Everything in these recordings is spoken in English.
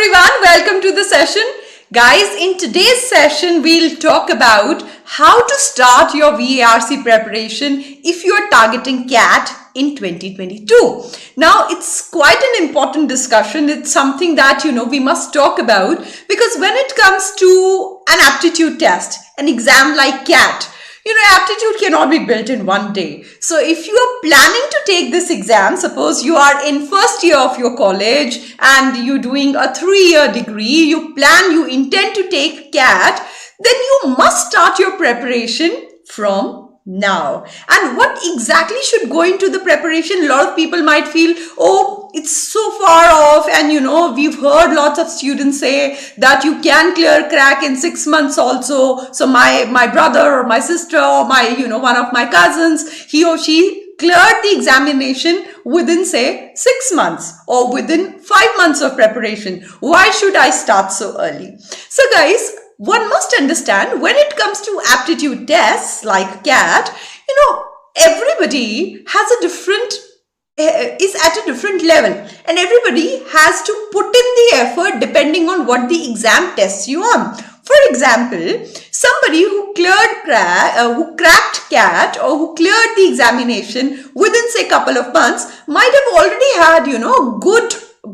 everyone, welcome to the session. Guys, in today's session, we'll talk about how to start your VARC preparation if you are targeting CAT in 2022. Now, it's quite an important discussion. It's something that, we must talk about because when it comes to an aptitude test, an exam like CAT, aptitude cannot be built in one day. So if you are planning to take this exam, suppose you are in first year of your college and you're doing a 3-year degree, you intend to take CAT, then you must start your preparation from now. And what exactly should go into the preparation? A lot of people might feel, oh, it's so far off, and we've heard lots of students say that you can clear crack in 6 months also. So my brother or my sister or one of my cousins, he or she cleared the examination within say 6 months or within 5 months of preparation. Why should I start so early? So guys, one must understand when it comes to aptitude tests like CAT, everybody has is at a different level, and everybody has to put in the effort depending on what the exam tests you on. For example, somebody who cracked CAT or who cleared the examination within say couple of months might have already had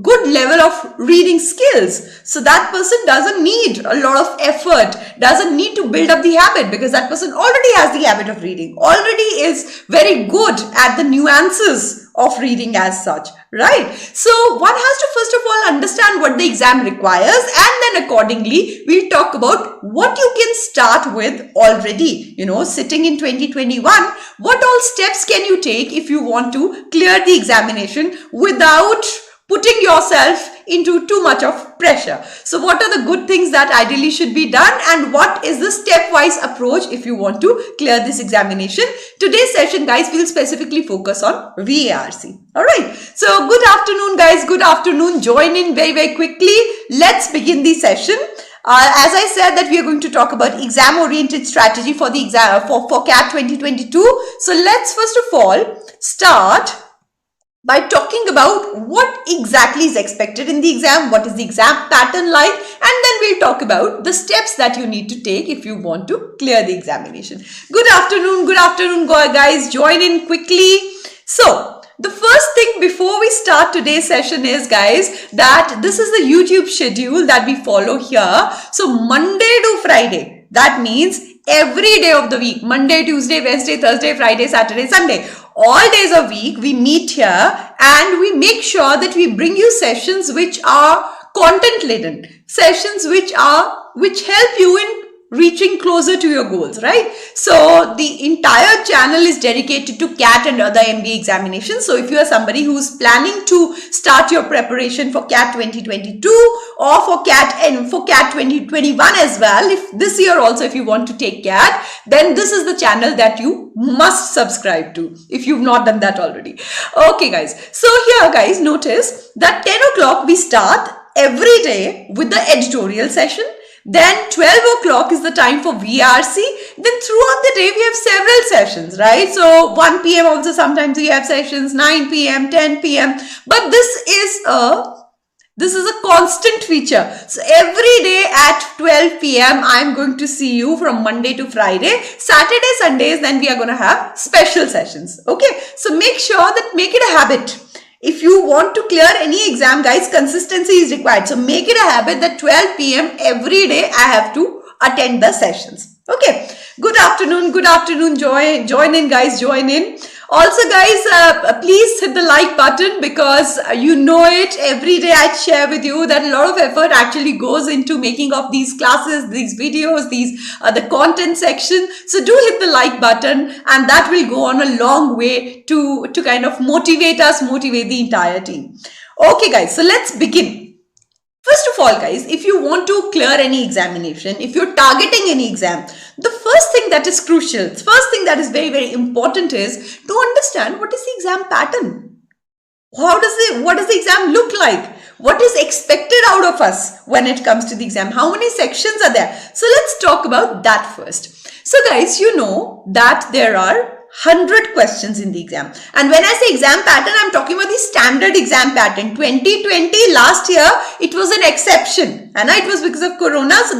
good level of reading skills. So that person doesn't need a lot of effort, doesn't need to build up the habit, because that person already has the habit of reading, already is very good at the nuances of reading as such, right? So one has to first of all understand what the exam requires, and then accordingly we'll talk about what you can start with already, sitting in 2021, what all steps can you take if you want to clear the examination without putting yourself into too much of pressure. So what are the good things that ideally should be done, and what is the stepwise approach if you want to clear this examination? Today's session, guys, we'll specifically focus on VARC. Alright, so good afternoon, guys. Good afternoon. Join in very, very quickly. Let's begin the session. As I said that we are going to talk about exam-oriented strategy for the exam for CAT 2022. So let's first of all start by talking about what exactly is expected in the exam, what is the exam pattern like, and then we'll talk about the steps that you need to take if you want to clear the examination. Good afternoon, guys. Join in quickly. So, the first thing before we start today's session is, guys, that this is the YouTube schedule that we follow here. So, Monday to Friday, that means every day of the week, Monday, Tuesday, Wednesday, Thursday, Friday, Saturday, Sunday, all days of week, we meet here and we make sure that we bring you sessions which are content laden, sessions which help you in reaching closer to your goals, right? So the entire channel is dedicated to CAT and other MBA examinations. So if you are somebody who's planning to start your preparation for CAT 2022 or for CAT 2021 as well, if this year also if you want to take CAT, then this is the channel that you must subscribe to if you've not done that already. Okay, guys. So here, guys, notice that 10 o'clock we start every day with the editorial session. Then 12 o'clock is the time for VARC. Then throughout the day, we have several sessions, right? So 1 p.m. also sometimes we have sessions, 9 p.m., 10 p.m. But this is a constant feature. So every day at 12 p.m., I'm going to see you from Monday to Friday. Saturday, Sundays, then we are going to have special sessions. Okay. So make it a habit. If you want to clear any exam, guys, consistency is required. So make it a habit that 12 p.m. every day I have to attend the sessions. Okay. Good afternoon. Join in, guys. Join in. Also, guys, please hit the like button, because every day I share with you that a lot of effort actually goes into making of these classes, these videos, the content section. So do hit the like button, and that will go on a long way to kind of motivate the entire team. Okay, guys, so let's begin. First of all, guys, if you want to clear any examination, if you're targeting any exam, the first thing that is crucial, first thing that is very, very important is to understand what is the exam pattern. What does the exam look like? What is expected out of us when it comes to the exam? How many sections are there? So let's talk about that first. So guys, you know that there are 100 questions in the exam. And when I say exam pattern, I'm talking about the standard exam pattern. 2020 last year, it was an exception, and it was because of Corona. So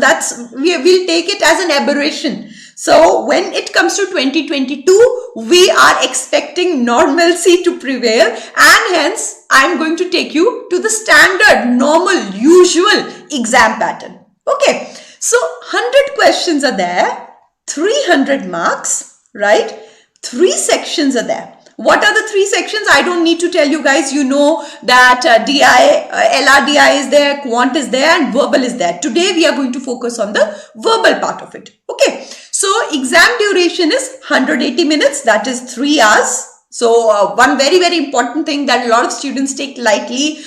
we'll take it as an aberration. So when it comes to 2022, we are expecting normalcy to prevail, and hence I'm going to take you to the standard, normal, usual exam pattern. Okay, so 100 questions are there, 300 marks, right? 3 sections are there. What are the 3 sections? I don't need to tell you guys. You know that LRDI is there, quant is there, and verbal is there. Today we are going to focus on the verbal part of it. Okay. So exam duration is 180 minutes. That is 3 hours. So one very, very important thing that a lot of students take lightly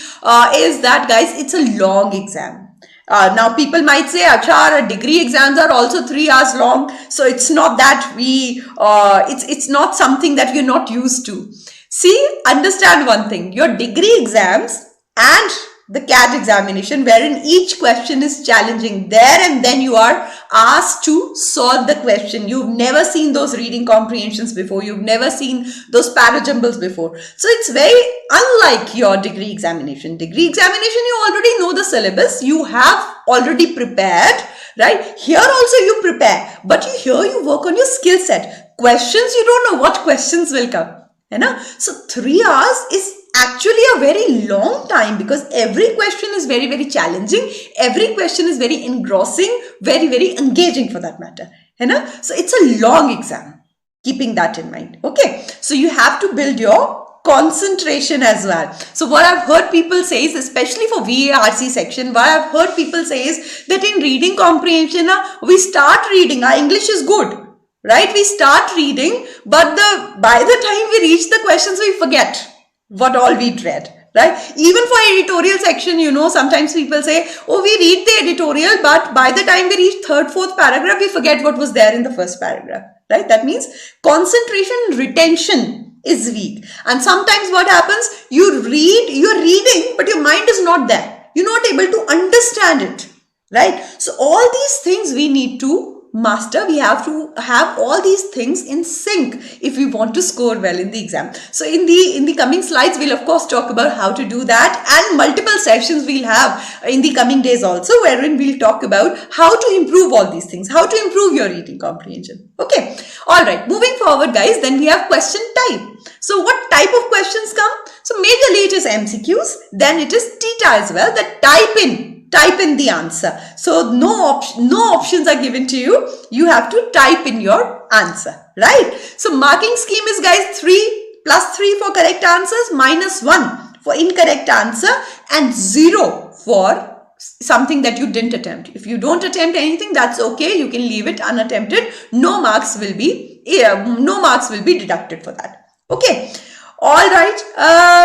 is that, guys, it's a long exam. Now people might say, Achar, degree exams are also 3 hours long. So it's not that it's not something that we're not used to. See, understand one thing, your degree exams and the CAT examination, wherein each question is challenging, there and then you are asked to solve the question. You've never seen those reading comprehensions before. You've never seen those parajumbles before. So it's very unlike your degree examination. Degree examination, you already know the syllabus. You have already prepared, right? Here also you prepare, but here you work on your skill set. Questions, you don't know what questions will come. So 3 hours is actually a very long time, because every question is very, very challenging. Every question is very engrossing, very, very engaging for that matter. So it's a long exam, keeping that in mind. Okay, so you have to build your concentration as well. So what I've heard people say is, especially for VARC section, what I've heard people say is that in reading comprehension, we start reading, our English is good, right? We start reading, but by the time we reach the questions, we forget what all we read, right? Even for editorial section, sometimes people say, oh, we read the editorial, but by the time we reach 3rd, 4th paragraph, we forget what was there in the first paragraph, right? That means concentration and retention is weak. And sometimes what happens, you're reading, but your mind is not there. You're not able to understand it, right? So all these things we need to master. We have to have all these things in sync if we want to score well in the exam. So in the coming slides, we'll of course talk about how to do that, and multiple sessions we'll have in the coming days also, wherein we'll talk about how to improve all these things, how to improve your reading comprehension. Okay. All right. Moving forward, guys, then we have question type. So what type of questions come? So majorly it is MCQs, then it is theta as well, that type in the answer. So no options are given to you. You have to type in your answer, right? So marking scheme is, guys, 3 plus 3 for correct answers, minus 1 for incorrect answer, and 0 for something that you didn't attempt. If you don't attempt anything, that's okay. You can leave it unattempted. No marks will be deducted for that. Okay. All right.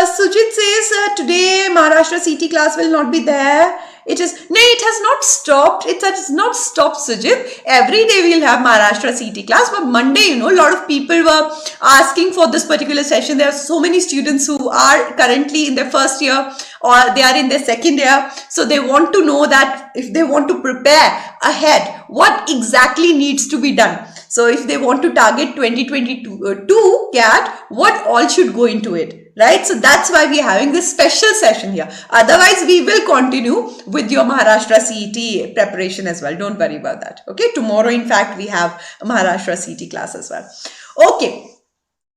Sujit says today Maharashtra CT class will not be there. It has not stopped. It has not stopped, Sujit. Every day we'll have Maharashtra CT class, but Monday, a lot of people were asking for this particular session. There are so many students who are currently in their first year or they are in their second year. So they want to know that if they want to prepare ahead, what exactly needs to be done. So if they want to target 2022 CAT, what all should go into it, right? So that's why we are having this special session here. Otherwise, we will continue with your Maharashtra CET preparation as well. Don't worry about that. Okay. Tomorrow, in fact, we have a Maharashtra CET class as well. Okay.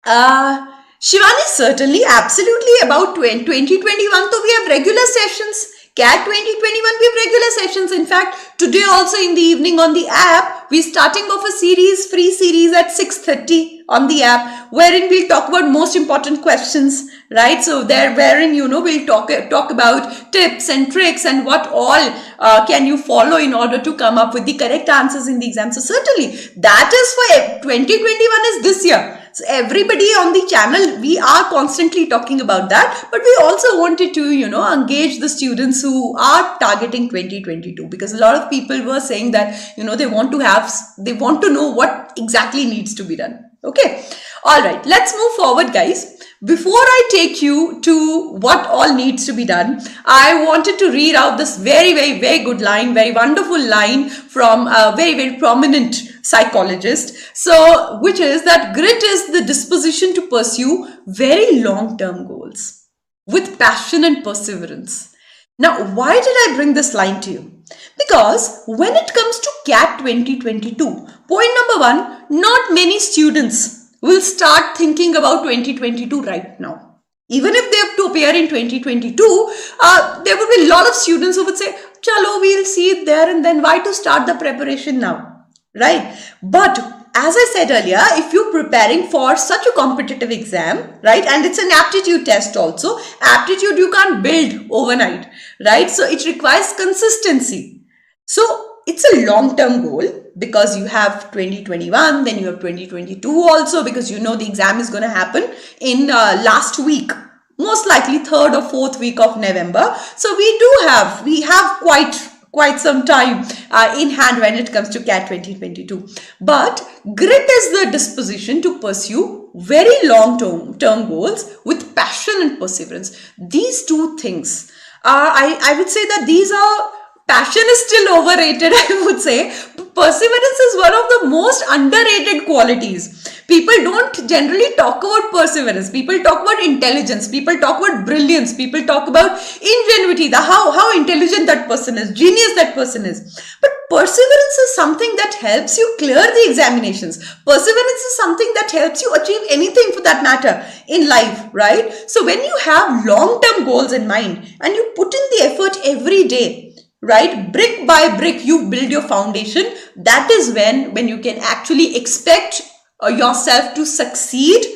Shivani, certainly, absolutely. About 2021, so we have regular sessions. CAT 2021, we have regular sessions. In fact, today also in the evening on the app, we're starting off a free series at 6:30 on the app, wherein we'll talk about most important questions, right? So wherein, we'll talk about tips and tricks and what all can you follow in order to come up with the correct answers in the exam. So certainly that is for 2021 is this year. So everybody on the channel, we are constantly talking about that, but we also wanted to, engage the students who are targeting 2022, because a lot of people were saying that, they want to know what exactly needs to be done. Okay. All right. Let's move forward, guys. Before I take you to what all needs to be done, I wanted to read out this very, very, very good line, very wonderful line from a very, very prominent psychologist. So, which is that grit is the disposition to pursue very long-term goals with passion and perseverance. Now, why did I bring this line to you? Because when it comes to CAT 2022, point number one, not many students will start thinking about 2022 right now. Even if they have to appear in 2022, there would be a lot of students who would say, chalo, we'll see it there and then, why to start the preparation now, right? But as I said earlier, if you're preparing for such a competitive exam, right, and it's an aptitude test also, aptitude you can't build overnight, right? So it requires consistency. So it's a long-term goal because you have 2021, then you have 2022 also, because you know the exam is going to happen in last week, most likely 3rd or 4th week of November. So we have quite some time in hand when it comes to CAT 2022. But grit is the disposition to pursue very long-term goals with passion and perseverance. These two things, I would say that these are, passion is still overrated, I would say. Perseverance is one of the most underrated qualities. People don't generally talk about perseverance. People talk about intelligence. People talk about brilliance. People talk about ingenuity, how intelligent that person is, genius that person is. But perseverance is something that helps you clear the examinations. Perseverance is something that helps you achieve anything for that matter in life, right? So when you have long-term goals in mind and you put in the effort every day, right, brick by brick, you build your foundation. That is when you can actually expect yourself to succeed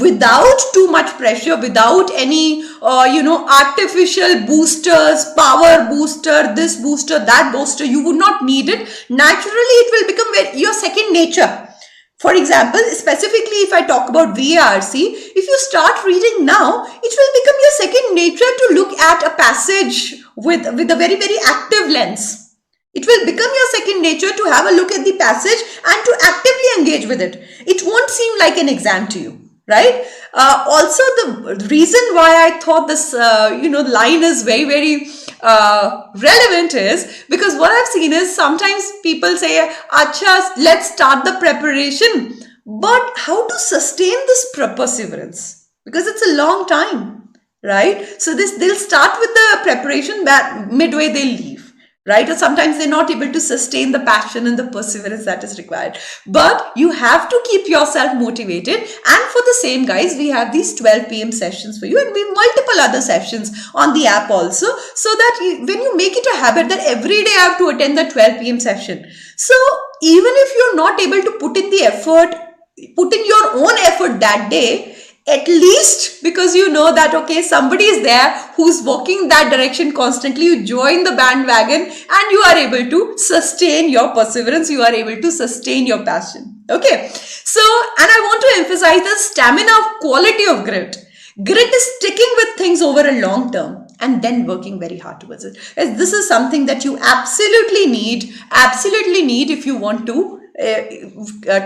without too much pressure, without any, artificial boosters, power booster, this booster, that booster. You would not need it. Naturally, it will become your second nature. For example, specifically if I talk about VARC, if you start reading now, it will become your second nature to look at a passage with a very, very active lens. It will become your second nature to have a look at the passage and to actively engage with it. It won't seem like an exam to you, right? Also, the reason why I thought this, line is very, very relevant is because what I've seen is sometimes people say, Acha, let's start the preparation. But how to sustain this perseverance? Because it's a long time, right? So they'll start with the preparation, but midway they'll leave, right? Or sometimes they're not able to sustain the passion and the perseverance that is required. But you have to keep yourself motivated. And for the same, guys, we have these 12 p.m. sessions for you, and we have multiple other sessions on the app also, so that when you make it a habit that every day I have to attend the 12 p.m. session. So even if you're not able to put in the effort, put in your own effort that day, at least because you know that, okay, somebody is there who's walking that direction constantly, you join the bandwagon and you are able to sustain your perseverance, you are able to sustain your passion. Okay, so, and I want to emphasize the stamina of quality of grit. Grit is sticking with things over a long term and then working very hard towards it. This is something that you absolutely need if you want to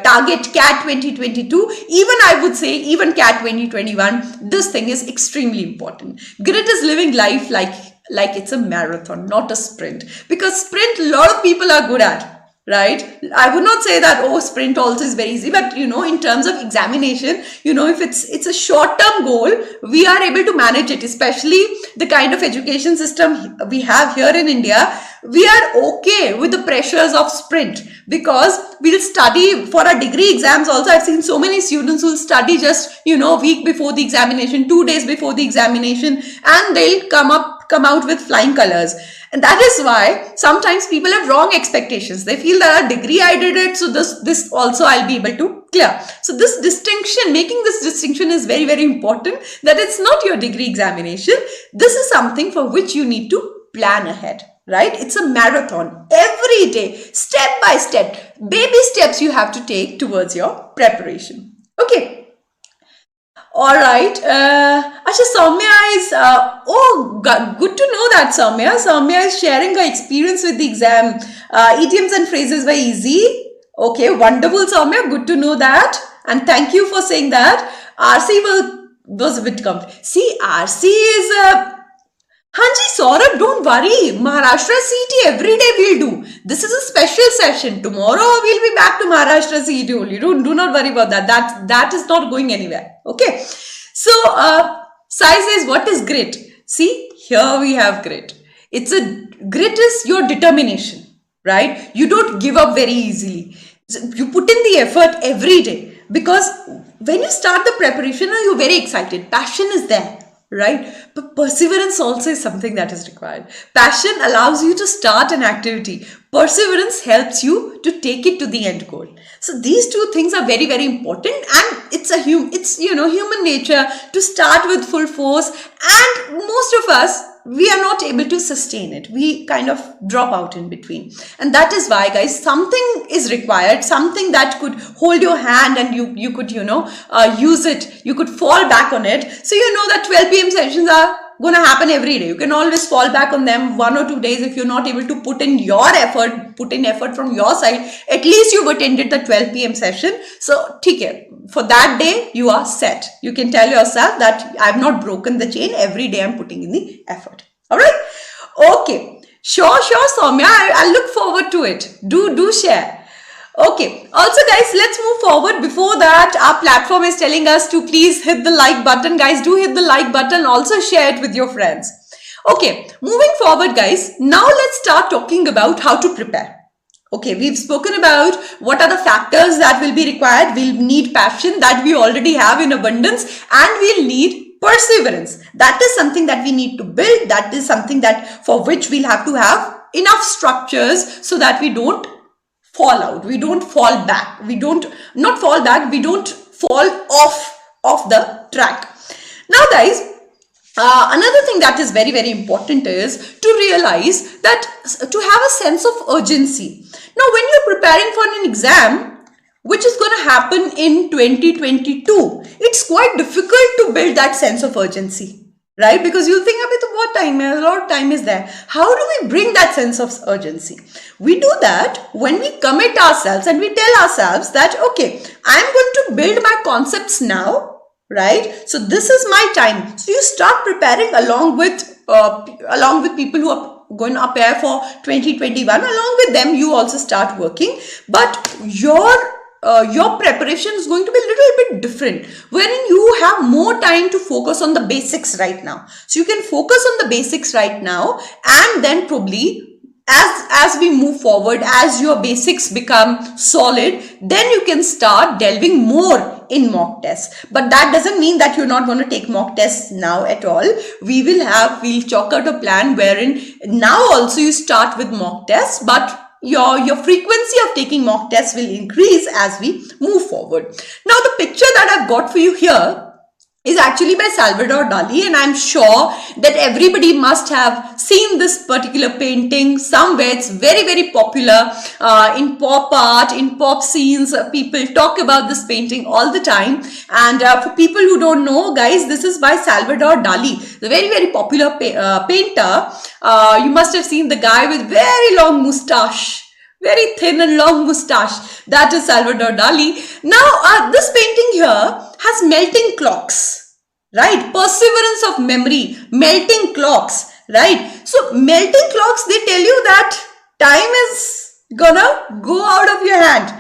target CAT 2022, even I would say even CAT 2021. This thing is extremely important. Grit is living life like it's a marathon, not a sprint, because sprint a lot of people are good at, right? I would not say that, oh, sprint also is very easy, but in terms of examination, if it's a short-term goal, we are able to manage it, especially the kind of education system we have here in India. We are okay with the pressures of sprint because we'll study for our degree exams also. I've seen so many students who'll study just, week before the examination, 2 days before the examination, and they'll come out with flying colors. And that is why sometimes people have wrong expectations. They feel that our degree I did it, so this also I'll be able to clear. So this distinction, making this distinction is very, very important, that it's not your degree examination. This is something for which you need to plan ahead, right? It's a marathon. Every day, step by step, baby steps you have to take towards your preparation. Okay. All right. Acha, Soumya is, good to know that, Soumya. Soumya is sharing her experience with the exam. Idioms and phrases were easy. Okay, wonderful, Soumya. Good to know that. And thank you for saying that. RC was a bit complicated. See, RC is Hanji Saurabh, don't worry. Maharashtra CET every day we'll do. This is a special session. Tomorrow we'll be back to Maharashtra CET only. Do not worry about that. That is not going anywhere. Okay. So, Sai says, what is grit? See, here we have grit. Grit is your determination, right? You don't give up very easily. You put in the effort every day, because when you start the preparation, you're very excited. Passion is there. Right? But perseverance also is something that is required. Passion allows you to start an activity. Perseverance helps you to take it to the end goal. So these two things are very, very important, and it's human nature to start with full force, and most of us, we are not able to sustain it. We kind of drop out in between. And that is why, guys, something is required, something that could hold your hand and you could, use it. You could fall back on it. So you know that 12 p.m. sessions are going to happen every day. You can always fall back on them 1 or 2 days if you're not able to put in effort from your side. At least you've attended the 12 p.m. session. So, for that day, you are set. You can tell yourself that I've not broken the chain. Every day I'm putting in the effort. All right? Okay. Sure, Soumya. I'll look forward to it. Do share. Okay. Also, guys, let's move forward. Before that, our platform is telling us to please hit the like button. Guys, do hit the like button. Also, share it with your friends. Okay. Moving forward, guys. Now, let's start talking about how to prepare. Okay, we've spoken about what are the factors that will be required. We'll need passion that we already have in abundance, and we'll need perseverance. That is something that we need to build. That is something that for which we'll have to have enough structures so that we don't fall out. We don't fall back. We don't fall off the track. Now, guys, another thing that is very, very important is to realize that to have a sense of urgency. Now, when you're preparing for an exam, which is going to happen in 2022, it's quite difficult to build that sense of urgency, right? Because you'll think, what time? A lot of time is there. How do we bring that sense of urgency? We do that when we commit ourselves and we tell ourselves that, okay, I'm going to build my concepts now, right? So this is my time. So you start preparing along with people who are going to appear for 2021. Along with them, you also start working. But your preparation is going to be a little bit different, wherein you have more time to focus on the basics right now. So you can focus on the basics right now, and then probably as we move forward, as your basics become solid, then you can start delving more in mock tests. But that doesn't mean that you're not going to take mock tests now at all. We'll chalk out a plan wherein now also you start with mock tests, but your frequency of taking mock tests will increase as we move forward. Now, the picture that I've got for you here is actually by Salvador Dali, and I'm sure that everybody must have seen this particular painting somewhere. It's very, very popular in pop art, in pop scenes. People talk about this painting all the time. And for people who don't know, guys, this is by Salvador Dali, the very, very popular painter. You must have seen the guy with very long moustache. Very thin and long moustache. That is Salvador Dali. Now, this painting here has melting clocks, right? Perseverance of memory, melting clocks, right? So, melting clocks, they tell you that time is gonna go out of your hand.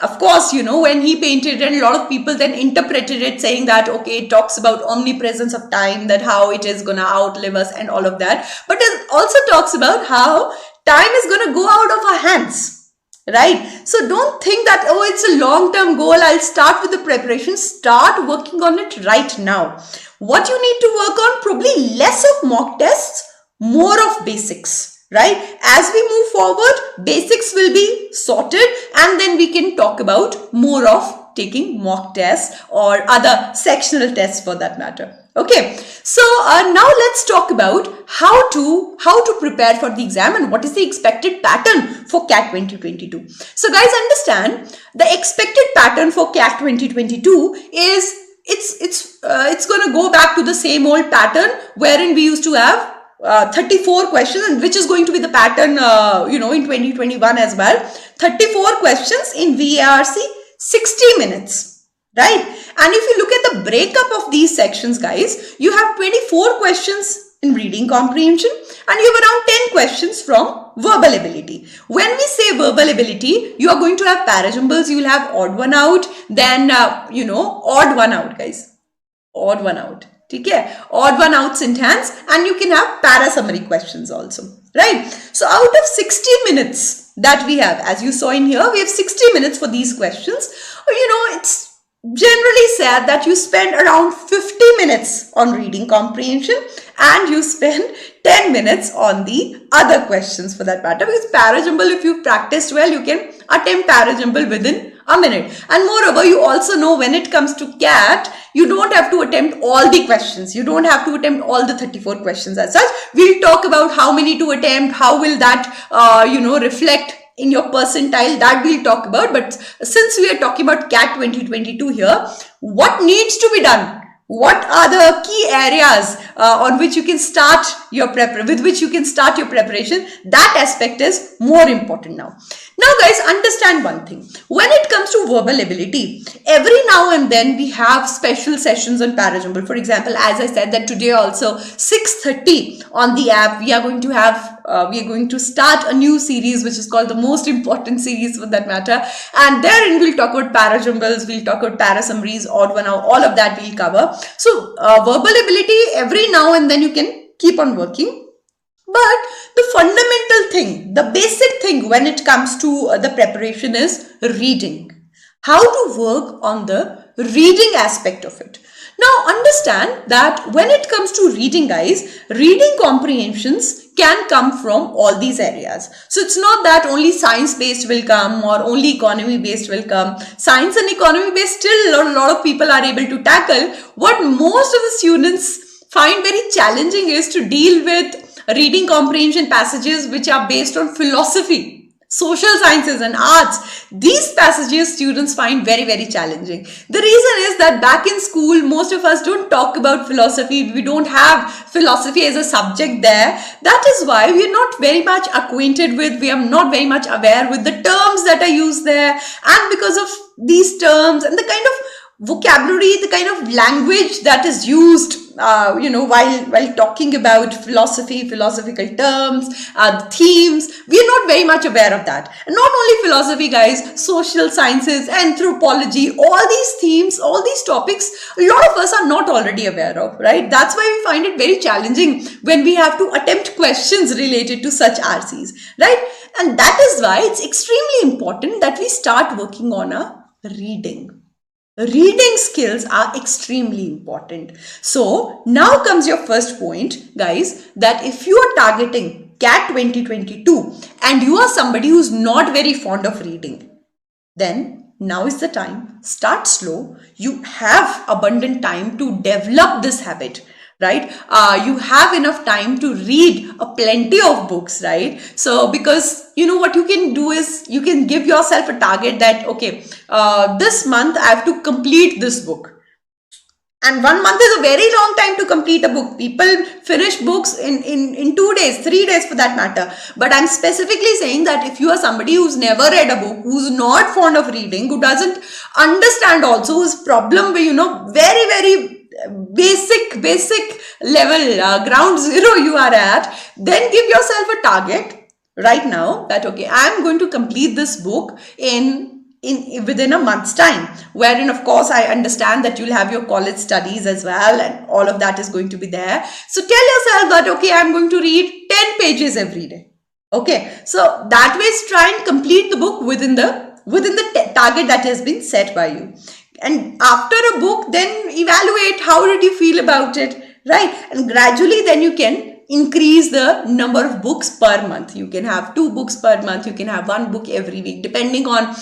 Of course, when he painted it, a lot of people then interpreted it saying that, okay, it talks about omnipresence of time, that how it is gonna outlive us and all of that. But it also talks about how time is going to go out of our hands, right? So don't think that, oh, it's a long-term goal. I'll start with the preparation. Start working on it right now. What you need to work on, probably less of mock tests, more of basics, right? As we move forward, basics will be sorted, and then we can talk about more of taking mock tests or other sectional tests for that matter. Okay, so now let's talk about how to prepare for the exam and what is the expected pattern for CAT 2022. So guys, understand the expected pattern for CAT 2022 is it's going to go back to the same old pattern wherein we used to have 34 questions, and which is going to be the pattern in 2021 as well. 34 questions in VARC, 60 minutes. Right? And if you look at the breakup of these sections, guys, you have 24 questions in reading comprehension, and you have around 10 questions from verbal ability. When we say verbal ability, you are going to have parajumbles, you will have odd one out, then odd one out, guys. Odd one out. Okay? Odd one out syntax, and you can have para summary questions also. Right? So out of 60 minutes that we have, as you saw in here, we have 60 minutes for these questions. It's generally said that you spend around 50 minutes on reading comprehension and you spend 10 minutes on the other questions for that matter, because parajumble, if you've practiced well, you can attempt parajumble within a minute. And moreover, you also know when it comes to CAT, you don't have to attempt all the questions. You don't have to attempt all the 34 questions as such. We'll talk about how many to attempt, how will that, reflect in your percentile, that we'll talk about. But since we are talking about CAT 2022 here, what needs to be done? What are the key areas on which you can start your with which you can start your preparation? That aspect is more important now. Now guys, understand one thing. When it comes to verbal ability, every now and then we have special sessions on parajumble. For example, as I said that today also 6:30 on the app, we are going to have we are going to start a new series which is called the most important series for that matter, and therein we'll talk about parajumbles, we'll talk about para summaries, odd one out, all of that we'll cover. So verbal ability, every now and then you can keep on working. But the fundamental thing, the basic thing when it comes to the preparation is reading. How to work on the reading aspect of it. Now understand that when it comes to reading, guys, reading comprehensions can come from all these areas. So it's not that only science based will come or only economy based will come. Science and economy based still a lot of people are able to tackle. What most of the students find very challenging is to deal with reading comprehension passages which are based on philosophy, social sciences and arts. These passages students find very, very challenging. The reason is that back in school, most of us don't talk about philosophy. We don't have philosophy as a subject there. That is why we are not very much acquainted with, we are not very much aware with the terms that are used there. And because of these terms and the kind of vocabulary, the kind of language that is used while talking about philosophy, philosophical terms, themes, we are not very much aware of that. And not only philosophy, guys, social sciences, anthropology, all these themes, all these topics, a lot of us are not already aware of, right? That's why we find it very challenging when we have to attempt questions related to such RCs, right? And that is why it's extremely important that we start working on a reading. Reading skills are extremely important. So now comes your first point, guys, that if you are targeting CAT 2022 and you are somebody who's not very fond of reading, then now is the time. Start slow. You have abundant time to develop this habit, right? You have enough time to read plenty of books, right? So because what you can do is you can give yourself a target that, okay, this month I have to complete this book. And 1 month is a very long time to complete a book. People finish books in 2 days, 3 days for that matter. But I'm specifically saying that if you are somebody who's never read a book, who's not fond of reading, who doesn't understand also, whose problem with, very, very basic level, ground zero you are at, then give yourself a target right now that, okay, I'm going to complete this book within a month's time, wherein of course I understand that you'll have your college studies as well and all of that is going to be there. So tell yourself that, okay, I'm going to read 10 pages every day. Okay, so that way try and complete the book within the target that has been set by you. And after a book, then evaluate how did you feel about it, right? And gradually then you can increase the number of books per month. You can have 2 books per month. You can have 1 book every week, depending on,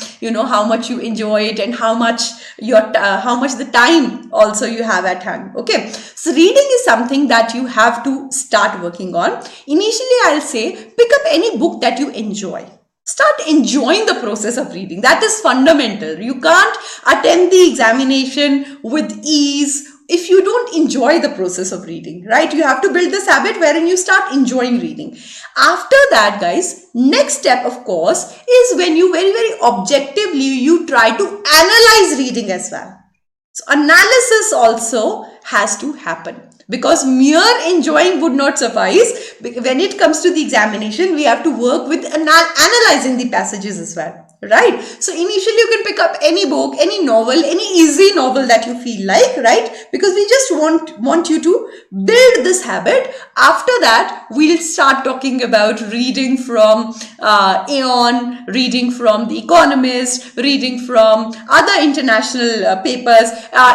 how much you enjoy it and how much the time also you have at hand. Okay. So reading is something that you have to start working on. Initially, I'll say pick up any book that you enjoy. Start enjoying the process of reading. That is fundamental. You can't attend the examination with ease if you don't enjoy the process of reading, right? You have to build this habit wherein you start enjoying reading. After that, guys, next step, of course, is when you very, very objectively, you try to analyze reading as well. So analysis also has to happen. because mere enjoying would not suffice. When it comes to the examination, we have to work with analyzing the passages as well. Right? So initially you can pick up any book, any novel, any easy novel that you feel like, right? Because we just want you to build this habit. After that, we'll start talking about reading from Aeon, reading from The Economist, reading from other international papers,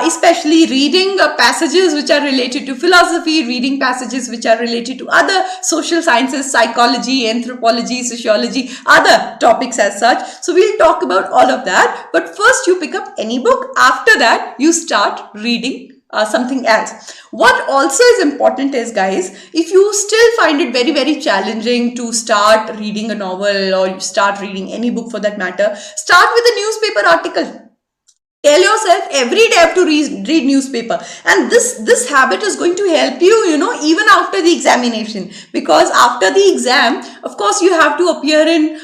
especially reading passages which are related to philosophy, reading passages which are related to other social sciences, psychology, anthropology, sociology, other topics as such. So we'll talk about all of that. But first you pick up any book. After that, you start reading something else. What also is important is, guys, if you still find it very, very challenging to start reading a novel or start reading any book for that matter, start with a newspaper article. Tell yourself every day I have to read newspaper, and this habit is going to help you, even after the examination, because after the exam, of course, you have to appear in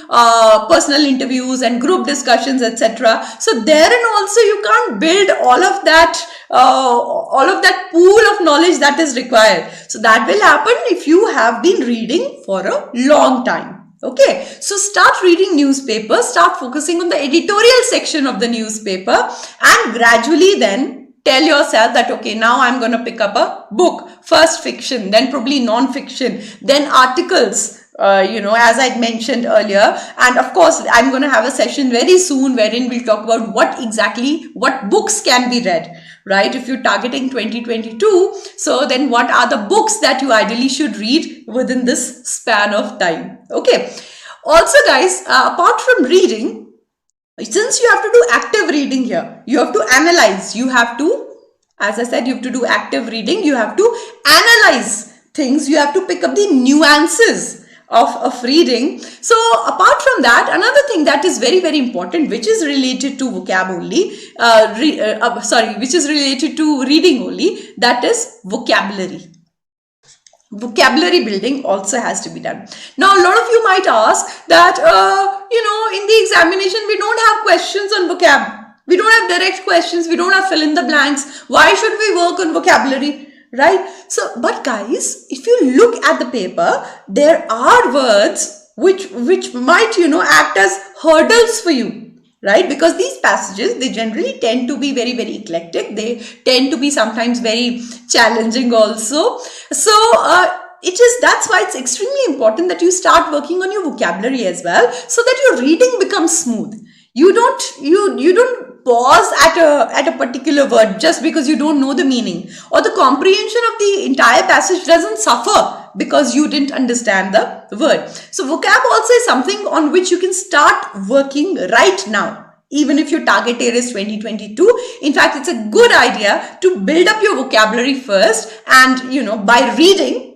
personal interviews and group discussions, etc. So therein also you can't build all of that pool of knowledge that is required. So that will happen if you have been reading for a long time. Okay, so start reading newspapers, start focusing on the editorial section of the newspaper, and gradually then tell yourself that, okay, now I'm going to pick up a book, first fiction, then probably non-fiction, then articles, as I mentioned earlier. And of course, I'm going to have a session very soon wherein we'll talk about what books can be read, right? If you're targeting 2022, so then what are the books that you ideally should read within this span of time? Okay. Also, guys, apart from reading, since you have to do active reading here, you have to analyze, you have to, as I said, you have to do active reading, you have to analyze things, you have to pick up the nuances of reading. So apart from that, another thing that is very, very important, which is related to vocab only, which is related to reading only, that is vocabulary. Vocabulary building also has to be done. Now, a lot of you might ask that, in the examination, we don't have questions on vocab. We don't have direct questions. We don't have fill in the blanks. Why should we work on vocabulary? Right? So, but guys, if you look at the paper, there are words which might, act as hurdles for you, right? Because these passages, they generally tend to be very, very eclectic. They tend to be sometimes very challenging also. So, that's why it's extremely important that you start working on your vocabulary as well, so that your reading becomes smooth. You don't pause at a particular word just because you don't know the meaning, or the comprehension of the entire passage doesn't suffer because you didn't understand the word. So vocab also is something on which you can start working right now. Even if your target area is 2022, in fact, it's a good idea to build up your vocabulary first, and by reading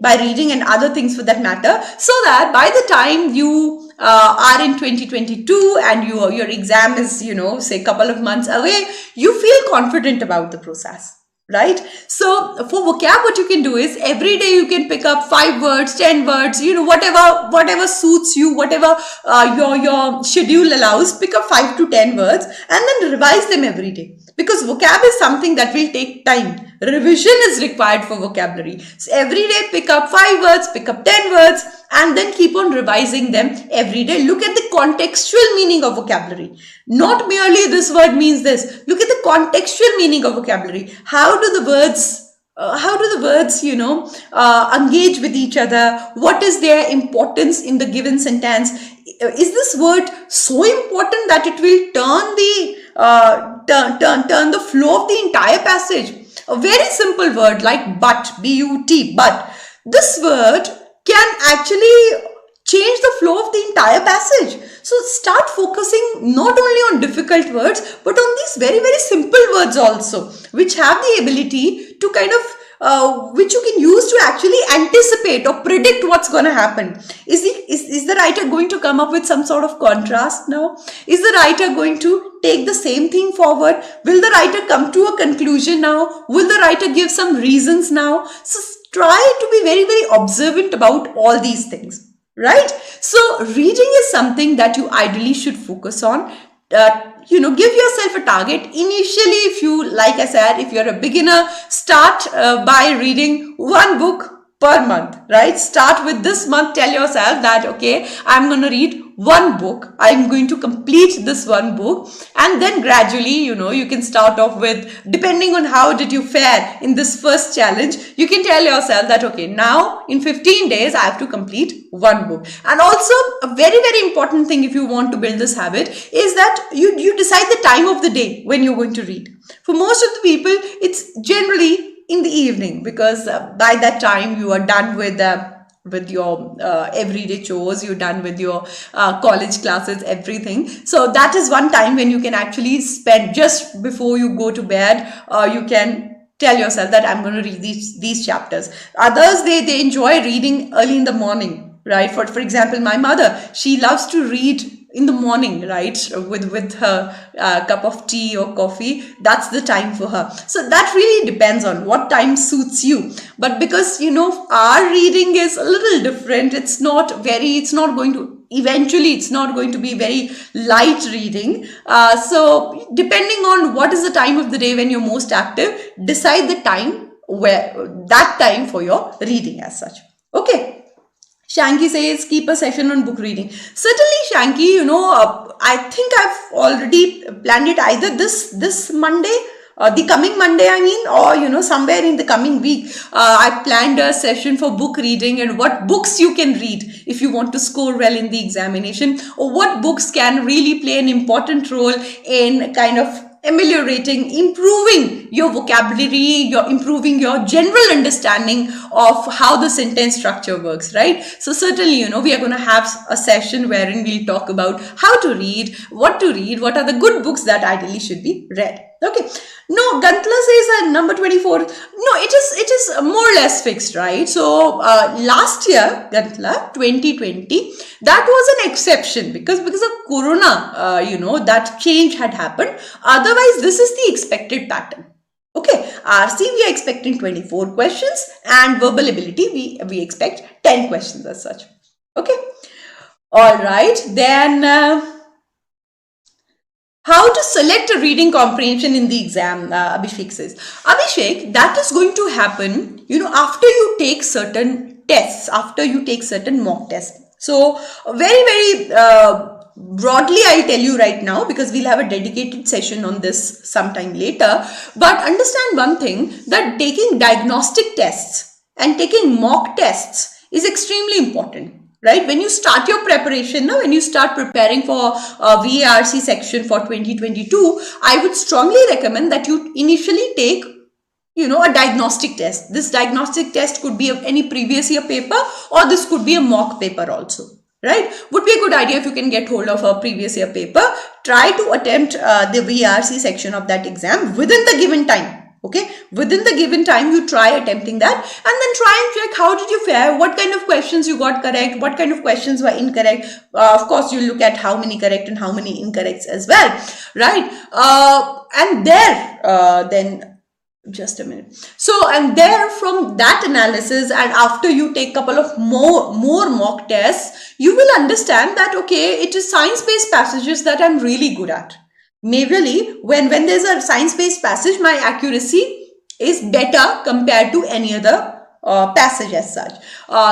and other things for that matter, so that by the time you are in 2022 and your exam is, say a couple of months away, you feel confident about the process. Right? So for vocab, what you can do is every day you can pick up 5 words, 10 words, whatever suits you, whatever your schedule allows, pick up 5 to 10 words and then revise them every day. Because vocab is something that will take time. Revision is required for vocabulary. So every day pick up 5 words, pick up 10 words, and then keep on revising them every day. Look at the contextual meaning of vocabulary. Not merely this word means this. Look at the contextual meaning of vocabulary. How do the words engage with each other? What is their importance in the given sentence? Is this word so important that it will turn the flow of the entire passage? A very simple word like but, B-U-T, but. This word can actually change the flow of the entire passage. So start focusing not only on difficult words, but on these very, very simple words also, which have the ability to kind of which you can use to actually anticipate or predict what's going to happen. Is the writer going to come up with some sort of contrast now? Is the writer going to take the same thing forward? Will the writer come to a conclusion now? Will the writer give some reasons now? So try to be very, very observant about all these things, right? So reading is something that you ideally should focus on. give yourself a target. Initially, if you, like I said, if you're a beginner, start by reading one book per month, right? Start with this month. Tell yourself that, okay, I'm going to read one book. I'm going to complete this one book. And then gradually, you can start off with, depending on how did you fare in this first challenge, you can tell yourself that, okay, now in 15 days, I have to complete one book. And also a very, very important thing, if you want to build this habit, is that you decide the time of the day when you're going to read. For most of the people, it's generally in the evening, because by that time you are done with your everyday chores, you're done with your college classes, everything. So that is one time when you can actually spend, just before you go to bed, you can tell yourself that I'm going to read these chapters. Others, they enjoy reading early in the morning, right? For example, my mother, she loves to read in the morning, right, with her cup of tea or coffee. That's the time for her. So that really depends on what time suits you. But because our reading is a little different, it's not going to be very light reading. So depending on what is the time of the day when you're most active, decide the time for your reading as such. Okay. Shanky says, keep a session on book reading. Certainly, Shanky, I think I've already planned it either this Monday, the coming Monday, or, somewhere in the coming week. I've planned a session for book reading and what books you can read if you want to score well in the examination, or what books can really play an important role in kind of ameliorating, improving your vocabulary, improving your general understanding of how the sentence structure works, right? So certainly, we are going to have a session wherein we'll talk about how to read, what are the good books that ideally should be read. Okay. No, Gantla says number 24. No, it is more or less fixed, right? So last year, Gantla, 2020, that was an exception because of Corona, that change had happened. Otherwise, this is the expected pattern. Okay, RC, we are expecting 24 questions, and verbal ability, we expect 10 questions as such. Okay. All right. Then how to select a reading comprehension in the exam, Abhishek says. Abhishek, that is going to happen, after you take certain tests, after you take certain mock tests. So very, very broadly, I'll tell you right now, because we'll have a dedicated session on this sometime later. But understand one thing, that taking diagnostic tests and taking mock tests is extremely important. Right? When you start your preparation, when you start preparing for a VARC section for 2022, I would strongly recommend that you initially take, a diagnostic test. This diagnostic test could be any previous year paper, or this could be a mock paper also. Right? Would be a good idea if you can get hold of a previous year paper. Try to attempt the VARC section of that exam within the given time. Okay, within the given time, you try attempting that, and then try and check how did you fare, what kind of questions you got correct, what kind of questions were incorrect. Of course, you look at how many correct and how many incorrects as well, right? And there, then just a minute. So, and there from that analysis, and after you take a couple of more mock tests, you will understand that, okay, it is science-based passages that I'm really good at. Majorly, when there's a science-based passage, my accuracy is better compared to any other passage as such.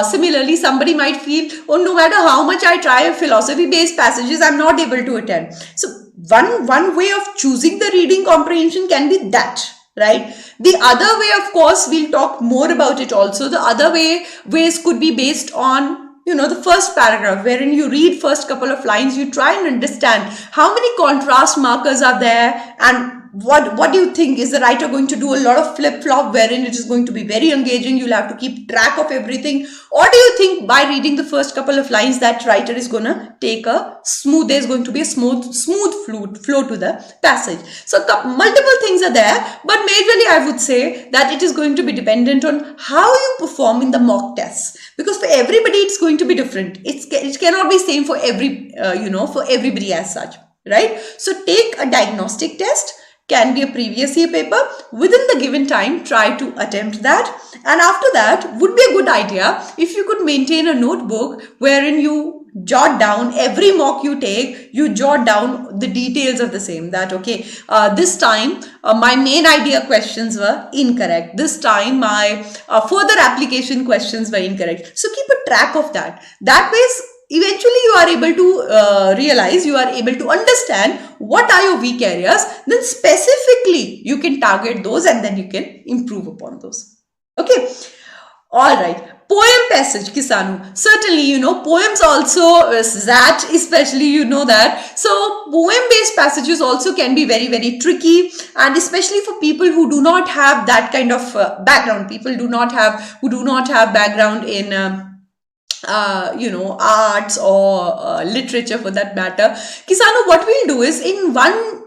Similarly, somebody might feel, oh, no matter how much I try philosophy-based passages, I'm not able to attend. So one way of choosing the reading comprehension can be that, right? The other way, of course, we'll talk more about it also. The other ways could be based on the first paragraph, wherein you read first couple of lines, you try and understand how many contrast markers are there, and what do you think? Is the writer going to do a lot of flip-flop wherein it is going to be very engaging? You'll have to keep track of everything. Or do you think by reading the first couple of lines that writer is going to take there's going to be a smooth flow to the passage? So multiple things are there, but majorly I would say that it is going to be dependent on how you perform in the mock tests. Because for everybody, it's going to be different. It cannot be same for for everybody as such, right? So take a diagnostic test. can be a previous year paper. Within the given time, try to attempt that. And after that, would be a good idea if you could maintain a notebook wherein you jot down every mock you take, you jot down the details of the same, that okay, this time my main idea questions were incorrect, this time my further application questions were incorrect. So keep a track of that. That way eventually you are able to realize, you are able to understand what are your weak areas, then specifically you can target those and then you can improve upon those. Okay. All right. Poem passage, Kisanu. Certainly, you know, poems also, that especially, you know that. So, poem-based passages also can be very, very tricky. And especially for people who do not have that kind of background, people who do not have background in you know, arts or literature for that matter. Kisanu, what we'll do is in one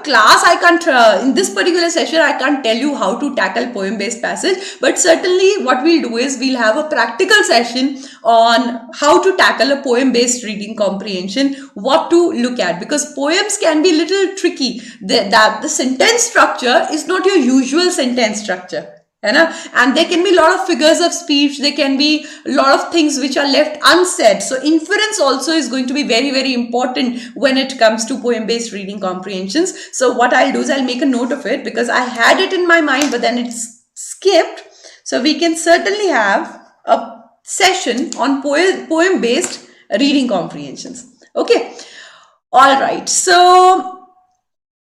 class, I can't, in this particular session, I can't tell you how to tackle poem-based passage, but certainly what we'll do is we'll have a practical session on how to tackle a poem-based reading comprehension, what to look at, because poems can be a little tricky. The sentence structure is not your usual sentence structure. And there can be a lot of figures of speech, there can be a lot of things which are left unsaid. So inference also is going to be very, very important when it comes to poem-based reading comprehensions. So what I'll do is I'll make a note of it because I had it in my mind, but then it's skipped. So we can certainly have a session on poem-based reading comprehensions. Okay. All right. So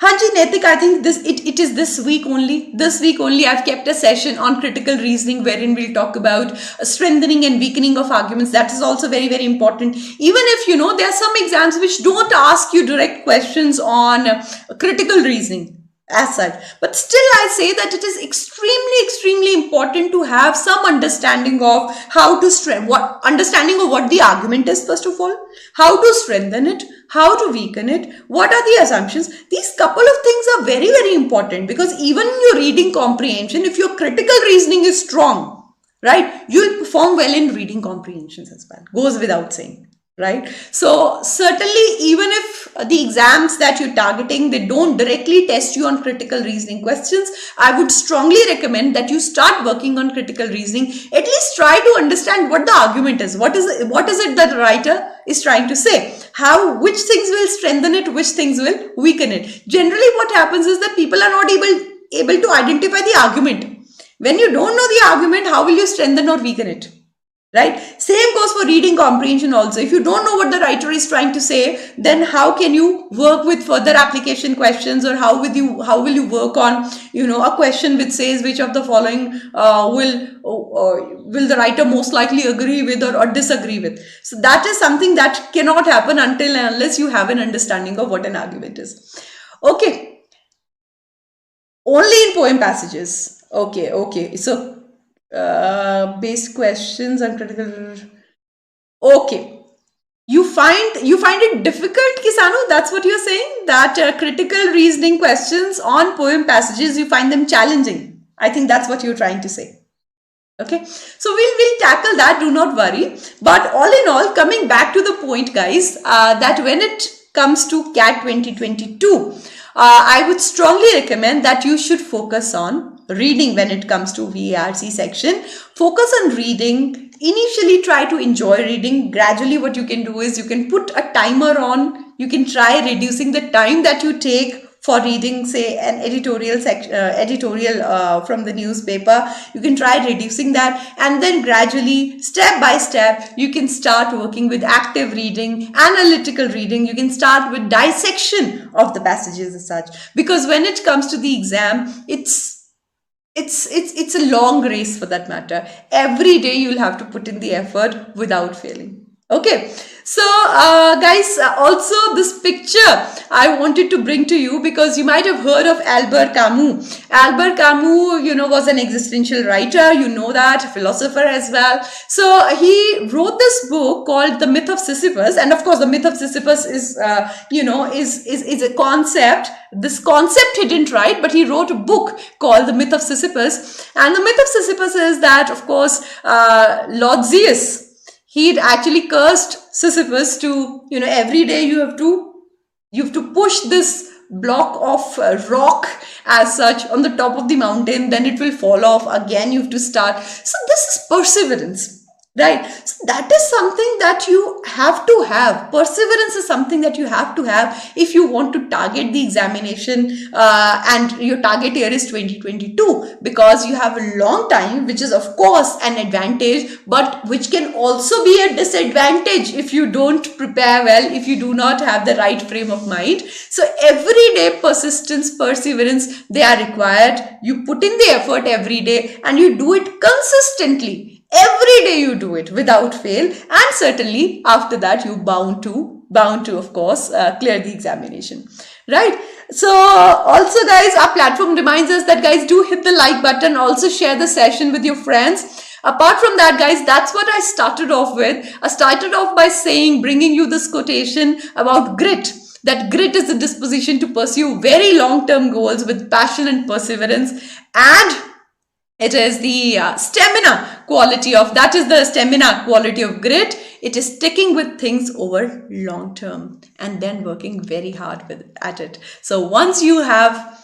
Hanji Netik, I think it is this week only. This week only I've kept a session on critical reasoning wherein we'll talk about strengthening and weakening of arguments. That is also very, very important. Even if, you know, there are some exams which don't ask you direct questions on critical reasoning as such. But still I say that it is extremely important to have some understanding of how to understanding of what the argument is first of all, how to strengthen it, how to weaken it, what are the assumptions. These couple of things are very, very important because even in your reading comprehension, if your critical reasoning is strong, right, you'll perform well in reading comprehensions as well. Goes without saying. Right? So certainly even if the exams that you're targeting, they don't directly test you on critical reasoning questions, I would strongly recommend that you start working on critical reasoning. At least try to understand what the argument is. What is it that the writer is trying to say? Which things will strengthen it, which things will weaken it. Generally what happens is that people are not able to identify the argument. When you don't know the argument, how will you strengthen or weaken it? Right? Same goes for reading comprehension also. If you don't know what the writer is trying to say, then how can you work with further application questions, or how will you work on, you know, a question which says which of the following will the writer most likely agree with or disagree with. So that is something that cannot happen until and unless you have an understanding of what an argument is. Okay. Only in poem passages. Okay. So based questions and critical. Okay, you find it difficult, Kisanu? That's what you're saying? That critical reasoning questions on poem passages, you find them challenging. I think that's what you're trying to say. Okay, so we'll tackle that. Do not worry. But all in all, coming back to the point, guys, that when it comes to CAT 2022, I would strongly recommend that you should focus on reading when it comes to VARC section. Focus on reading. Initially try to enjoy reading. Gradually what you can do is you can put a timer on. You can try reducing the time that you take for reading, say, an editorial from the newspaper. You can try reducing that, and then gradually, step by step, you can start working with active reading, analytical reading. You can start with dissection of the passages as such, because when it comes to the exam, it's a long race for that matter. Every day you'll have to put in the effort without failing. Okay, so guys, also this picture I wanted to bring to you because you might have heard of Albert Camus. Albert Camus, you know, was an existential writer, you know that, a philosopher as well. So he wrote this book called The Myth of Sisyphus, and of course the myth of Sisyphus is, is a concept. This concept he didn't write, but he wrote a book called The Myth of Sisyphus. And the myth of Sisyphus is that, of course, Lord Zeus, he'd actually cursed Sisyphus to, you know, every day you have to push this block of rock as such on the top of the mountain, then it will fall off again. You have to start. So this is perseverance. Right. So that is something that you have to have. Perseverance is something that you have to have if you want to target the examination, and your target year is 2022, because you have a long time, which is of course an advantage, but which can also be a disadvantage if you don't prepare well, if you do not have the right frame of mind. So everyday persistence, perseverance, they are required. You put in the effort every day and you do it consistently. Every day you do it without fail, and certainly after that you bound to of course clear the examination, right? So also guys, our platform reminds us that guys, do hit the like button, also share the session with your friends. Apart from that guys, that's what I started off with. I started off by saying, bringing you this quotation about grit. That grit is the disposition to pursue very long-term goals with passion and perseverance, and it is the stamina quality of grit. It is sticking with things over long term and then working very hard at it. So once you have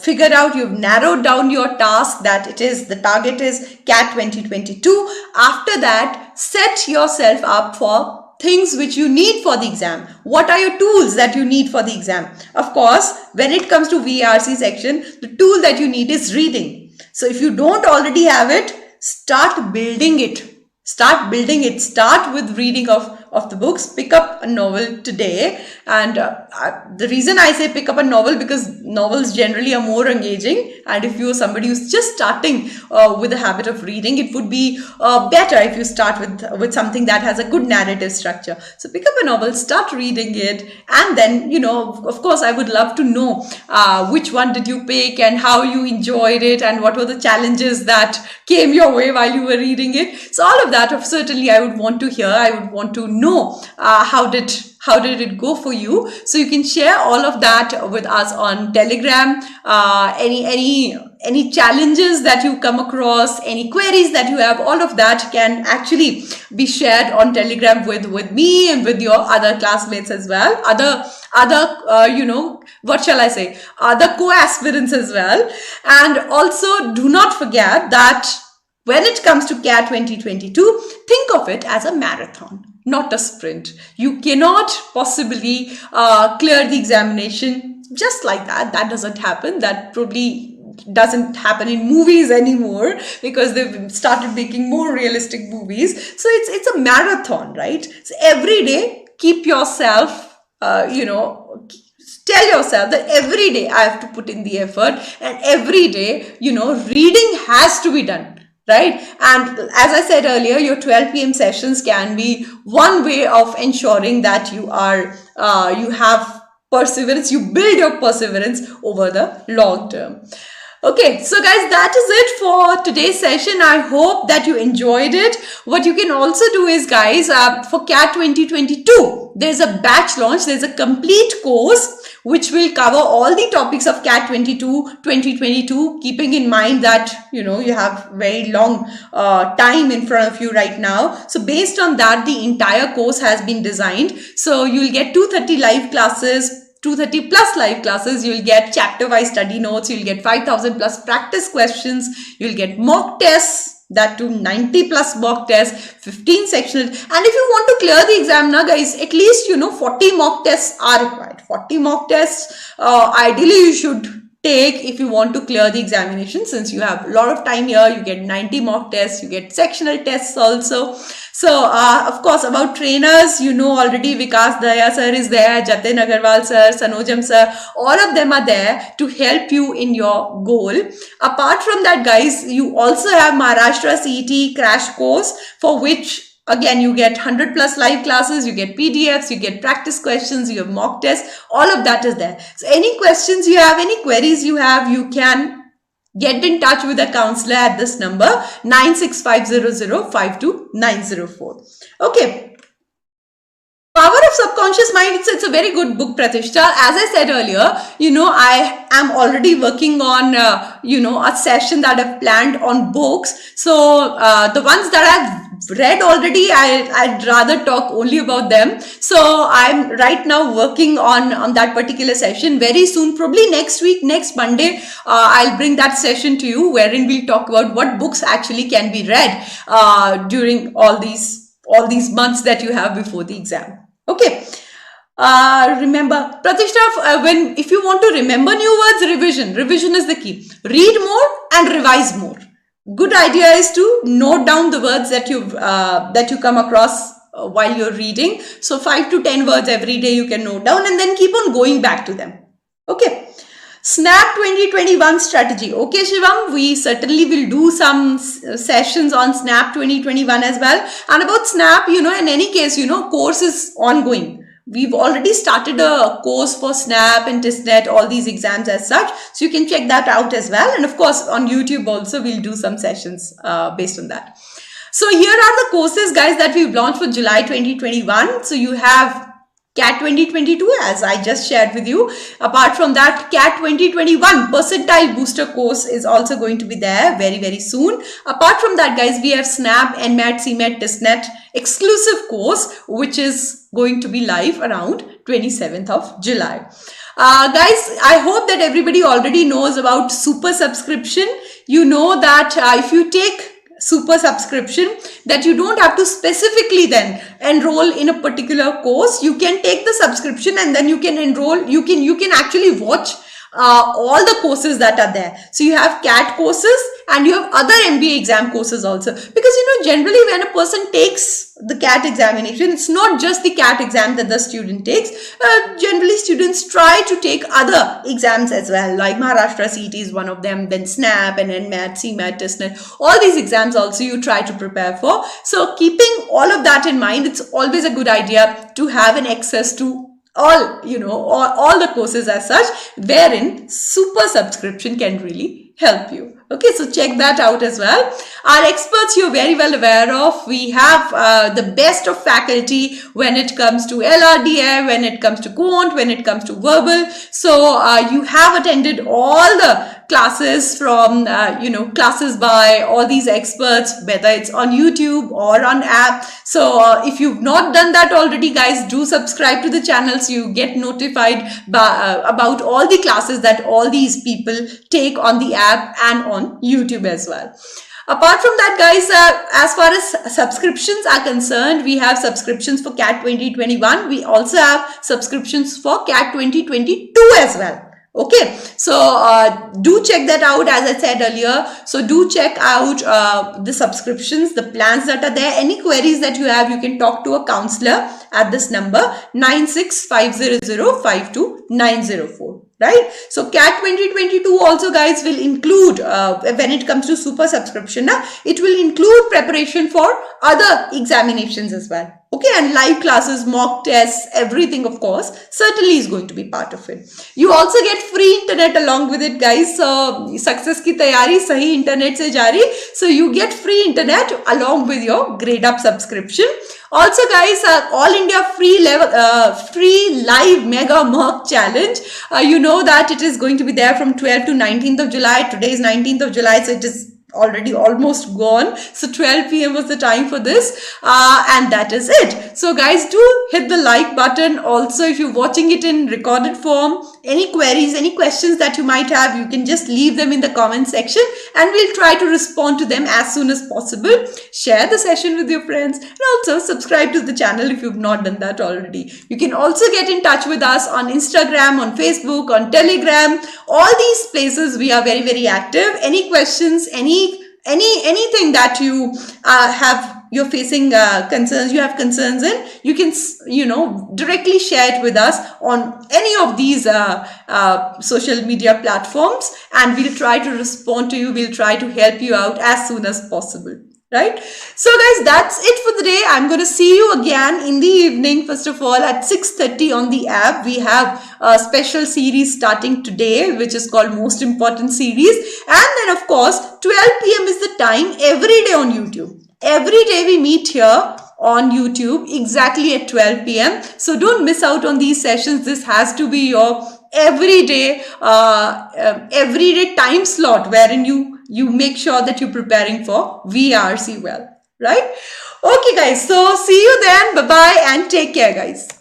figured out, you've narrowed down your task, that the target is CAT 2022. After that, set yourself up for things which you need for the exam. What are your tools that you need for the exam? Of course, when it comes to VARC section, the tool that you need is reading. So if you don't already have it, start building it. Start with reading of the books. Pick up a novel today. And the reason I say pick up a novel, because novels generally are more engaging. And if you're somebody who's just starting with the habit of reading, it would be better if you start with something that has a good narrative structure. So pick up a novel, start reading it. And then, of course, I would love to know which one did you pick and how you enjoyed it and what were the challenges that came your way while you were reading it. So all of that, certainly I would want to hear. I would want to know how did it go for you. So you can share all of that with us on Telegram. Any challenges that you come across, any queries that you have, all of that can actually be shared on Telegram with me and with your other classmates as well. Other other co-aspirants as well. And also do not forget that when it comes to CAT 2022, think of it as a marathon, not a sprint. You cannot possibly clear the examination just like that. That doesn't happen. That probably doesn't happen in movies anymore, because they've started making more realistic movies. So it's a marathon, right? So every day, keep yourself, tell yourself that every day I have to put in the effort, and every day, reading has to be done. Right? And as I said earlier, your 12 p.m. sessions can be one way of ensuring that you have perseverance, you build your perseverance over the long term. Okay, so guys, that is it for today's session. I hope that you enjoyed it. What you can also do is, guys, for CAT 2022, there's a batch launch. There's a complete course which will cover all the topics of CAT 2022, keeping in mind that, you have very long time in front of you right now. So based on that, the entire course has been designed. So you'll get 230 live classes, 230 plus live classes. You'll get chapter wise study notes. You'll get 5,000 plus practice questions. You'll get mock tests, that to 90 plus mock tests, 15 sectional. And if you want to clear the exam now, guys, at least 40 mock tests are required. 40 mock tests ideally you should take if you want to clear the examination. Since you have a lot of time here, you get 90 mock tests, you get sectional tests also. So of course, about trainers, already Vikas Daya sir is there, Jatin Agarwal sir, Sanojam sir, all of them are there to help you in your goal. Apart from that, guys, you also have Maharashtra CET crash course, for which again, you get 100 plus live classes, you get PDFs, you get practice questions, you have mock tests, all of that is there. So any questions you have, any queries you have, you can get in touch with a counselor at this number 9650052904. Okay. Power of Subconscious Mind, it's a very good book, Pratishtha. As I said earlier, I am already working on, a session that I've planned on books. So the ones that I've read already, I'd rather talk only about them. So I'm right now working on that particular session. Very soon, probably next week, next Monday, I'll bring that session to you, wherein we'll talk about what books actually can be read during all these months that you have before the exam. Okay. Remember, Pratishta, if you want to remember new words, revision is the key. Read more and revise more. Good idea is to note down the words that you come across while you're reading. So 5 to 10 words every day you can note down and then keep on going back to them. Okay. Snap 2021 strategy. Okay, Shivam, we certainly will do some sessions on Snap 2021 as well. And about Snap, in any case, course is ongoing. We've already started a course for SNAP and TISNET, all these exams as such. So you can check that out as well. And of course, on YouTube also, we'll do some sessions based on that. So here are the courses, guys, that we've launched for July 2021. So you have CAT 2022, as I just shared with you. Apart from that, CAT 2021 percentile booster course is also going to be there very, very soon. Apart from that, guys, we have SNAP, NMAT, CMAT, TISNET exclusive course, which is going to be live around 27th of July. Guys, I hope that everybody already knows about super subscription. You know that if you take super subscription, that you don't have to specifically then enroll in a particular course. You can take the subscription and then you can enroll. You can actually watch all the courses that are there. So you have CAT courses and you have other MBA exam courses also. Because generally when a person takes the CAT examination, it's not just the CAT exam that the student takes. Generally students try to take other exams as well, like Maharashtra CET is one of them, then SNAP and NMAT, CMAT, TISNET, all these exams also you try to prepare for. So keeping all of that in mind, it's always a good idea to have an access to all the courses as such, wherein super subscription can really help you. Okay, so check that out as well. Our experts you're very well aware of. We have the best of faculty when it comes to LRDI, when it comes to quant, when it comes to verbal. So you have attended all the classes from, classes by all these experts, whether it's on YouTube or on app. So if you've not done that already, guys, do subscribe to the channel so you get notified about all the classes that all these people take on the app and on YouTube as well. Apart from that, guys, as far as subscriptions are concerned, we have subscriptions for CAT 2021. We also have subscriptions for CAT 2022 as well. Okay, so do check that out, as I said earlier. So do check out the subscriptions, the plans that are there. Any queries that you have, you can talk to a counselor at this number 9650052904. Right? So CAT 2022 also, guys, will include, when it comes to super subscription, it will include preparation for other examinations as well. Okay, and live classes, mock tests, everything, of course, certainly is going to be part of it. You also get free internet along with it, guys. So success ki tayari sahi internet se jari. So you get free internet along with your Gradeup subscription. Also, guys, All India free live mega mock challenge. You know that it is going to be there from 12th to 19th of July. Today is 19th of July, so it is already almost gone. So 12 p.m. was the time for this, and that is it. So guys, do hit the like button. Also, if you're watching it in recorded form, any queries, any questions that you might have, you can just leave them in the comment section and we'll try to respond to them as soon as possible. Share the session with your friends and also subscribe to the channel if you've not done that already. You can also get in touch with us on Instagram, on Facebook, on Telegram. All these places we are very, very active. Any questions, anything that you you're facing concerns, you have concerns in, you can, directly share it with us on any of these social media platforms, and we'll try to respond to you. We'll try to help you out as soon as possible. Right? So guys, that's it for the day. I'm going to see you again in the evening. First of all, at 6:30 on the app, we have a special series starting today, which is called Most Important Series. And then of course, 12 p.m. is the time every day on YouTube. Every day we meet here on YouTube exactly at 12 p.m. So don't miss out on these sessions. This has to be your everyday time slot wherein you make sure that you're preparing for VARC well. right? Okay guys, so see you then. Bye bye and take care guys.